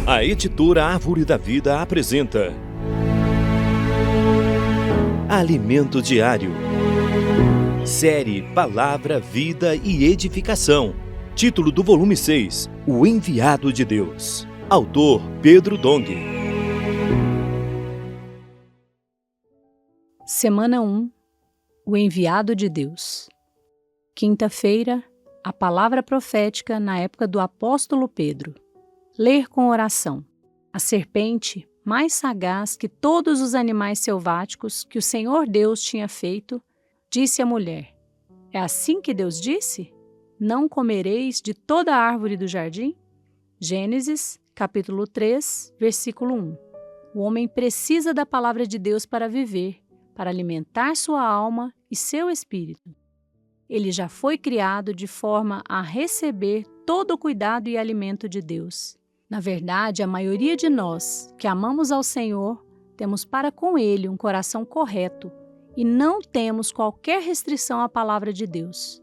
A editora Árvore da Vida apresenta Alimento Diário. Série Palavra, Vida e Edificação. Título do volume 6, O Enviado de Deus. Autor Pedro Dong. Semana 1, O Enviado de Deus. Quinta-feira, a palavra profética na época do apóstolo Pedro. Ler com oração. A serpente, mais sagaz que todos os animais selváticos que o Senhor Deus tinha feito, disse à mulher: É assim que Deus disse? Não comereis de toda a árvore do jardim? Gênesis, capítulo 3, versículo 1. O homem precisa da palavra de Deus para viver, para alimentar sua alma e seu espírito. Ele já foi criado de forma a receber todo o cuidado e alimento de Deus. Na verdade, a maioria de nós, que amamos ao Senhor, temos para com Ele um coração correto e não temos qualquer restrição à palavra de Deus.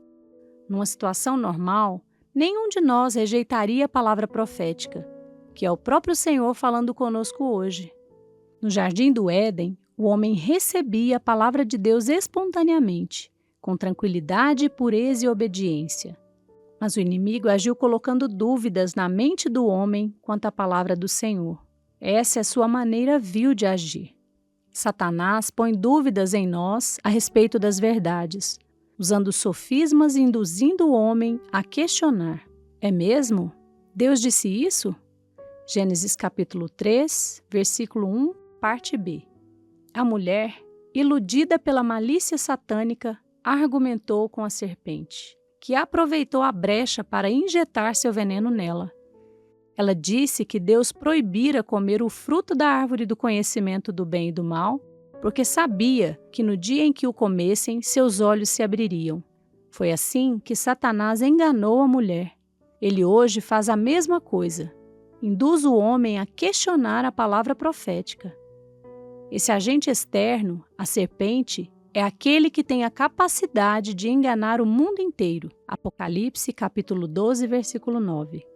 Numa situação normal, nenhum de nós rejeitaria a palavra profética, que é o próprio Senhor falando conosco hoje. No Jardim do Éden, o homem recebia a palavra de Deus espontaneamente, com tranquilidade, pureza e obediência. Mas o inimigo agiu colocando dúvidas na mente do homem quanto à palavra do Senhor. Essa é a sua maneira vil de agir. Satanás põe dúvidas em nós a respeito das verdades, usando sofismas e induzindo o homem a questionar. É mesmo? Deus disse isso? Gênesis capítulo 3, versículo 1, parte B. A mulher, iludida pela malícia satânica, argumentou com a serpente, que aproveitou a brecha para injetar seu veneno nela. Ela disse que Deus proibira comer o fruto da árvore do conhecimento do bem e do mal, porque sabia que no dia em que o comessem, seus olhos se abririam. Foi assim que Satanás enganou a mulher. Ele hoje faz a mesma coisa. Induz o homem a questionar a palavra profética. Esse agente externo, a serpente, é aquele que tem a capacidade de enganar o mundo inteiro. Apocalipse, capítulo 12, versículo 9.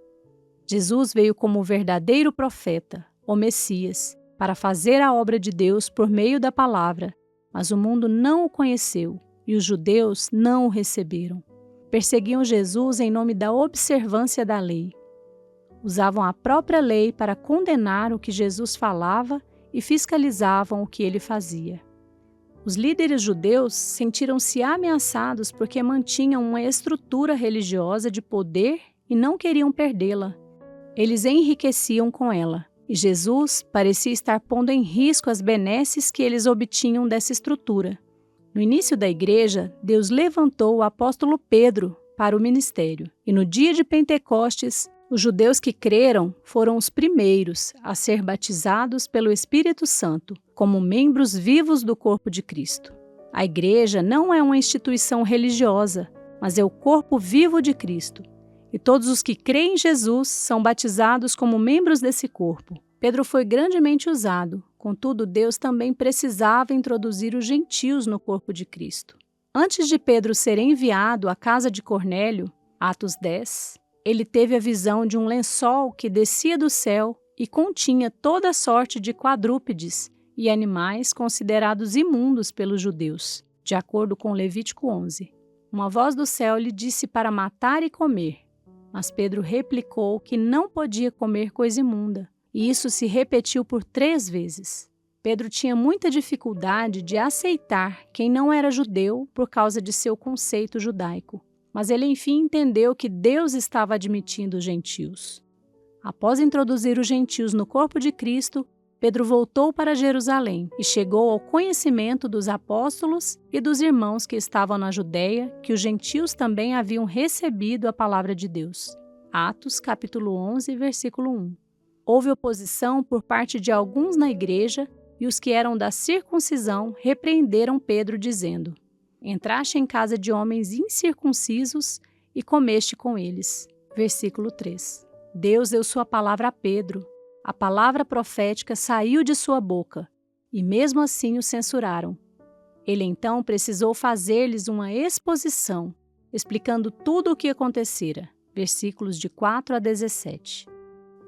Jesus veio como o verdadeiro profeta, o Messias, para fazer a obra de Deus por meio da palavra, mas o mundo não o conheceu e os judeus não o receberam. Perseguiam Jesus em nome da observância da lei. Usavam a própria lei para condenar o que Jesus falava e fiscalizavam o que ele fazia. Os líderes judeus sentiram-se ameaçados porque mantinham uma estrutura religiosa de poder e não queriam perdê-la. Eles enriqueciam com ela, e Jesus parecia estar pondo em risco as benesses que eles obtinham dessa estrutura. No início da igreja, Deus levantou o apóstolo Pedro para o ministério, e no dia de Pentecostes, os judeus que creram foram os primeiros a ser batizados pelo Espírito Santo, como membros vivos do corpo de Cristo. A igreja não é uma instituição religiosa, mas é o corpo vivo de Cristo. E todos os que creem em Jesus são batizados como membros desse corpo. Pedro foi grandemente usado, contudo, Deus também precisava introduzir os gentios no corpo de Cristo. Antes de Pedro ser enviado à casa de Cornélio, Atos 10, ele teve a visão de um lençol que descia do céu e continha toda sorte de quadrúpedes e animais considerados imundos pelos judeus, de acordo com Levítico 11. Uma voz do céu lhe disse para matar e comer, mas Pedro replicou que não podia comer coisa imunda, e isso se repetiu por 3 vezes. Pedro tinha muita dificuldade de aceitar quem não era judeu por causa de seu conceito judaico, mas ele enfim entendeu que Deus estava admitindo os gentios. Após introduzir os gentios no corpo de Cristo, Pedro voltou para Jerusalém e chegou ao conhecimento dos apóstolos e dos irmãos que estavam na Judéia, que os gentios também haviam recebido a palavra de Deus. Atos, capítulo 11, versículo 1. Houve oposição por parte de alguns na igreja e os que eram da circuncisão repreenderam Pedro, dizendo: Entraste em casa de homens incircuncisos e comeste com eles. Versículo 3. Deus deu sua palavra a Pedro. A palavra profética saiu de sua boca, e mesmo assim o censuraram. Ele então precisou fazer-lhes uma exposição, explicando tudo o que acontecera. Versículos de 4 a 17.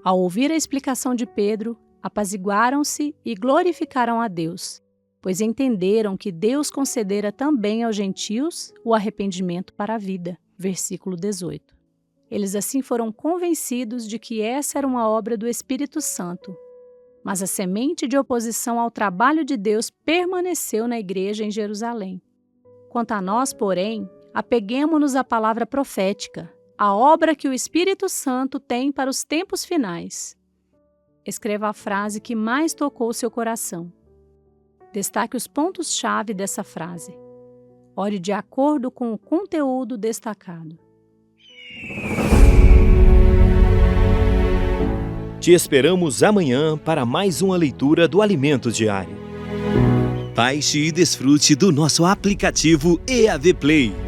Ao ouvir a explicação de Pedro, apaziguaram-se e glorificaram a Deus, pois entenderam que Deus concedera também aos gentios o arrependimento para a vida. Versículo 18. Eles assim foram convencidos de que essa era uma obra do Espírito Santo. Mas a semente de oposição ao trabalho de Deus permaneceu na igreja em Jerusalém. Quanto a nós, porém, apeguemo-nos à palavra profética, a obra que o Espírito Santo tem para os tempos finais. Escreva a frase que mais tocou seu coração. Destaque os pontos-chave dessa frase. Ore de acordo com o conteúdo destacado. Te esperamos amanhã para mais uma leitura do Alimento Diário. Baixe e desfrute do nosso aplicativo EAV Play.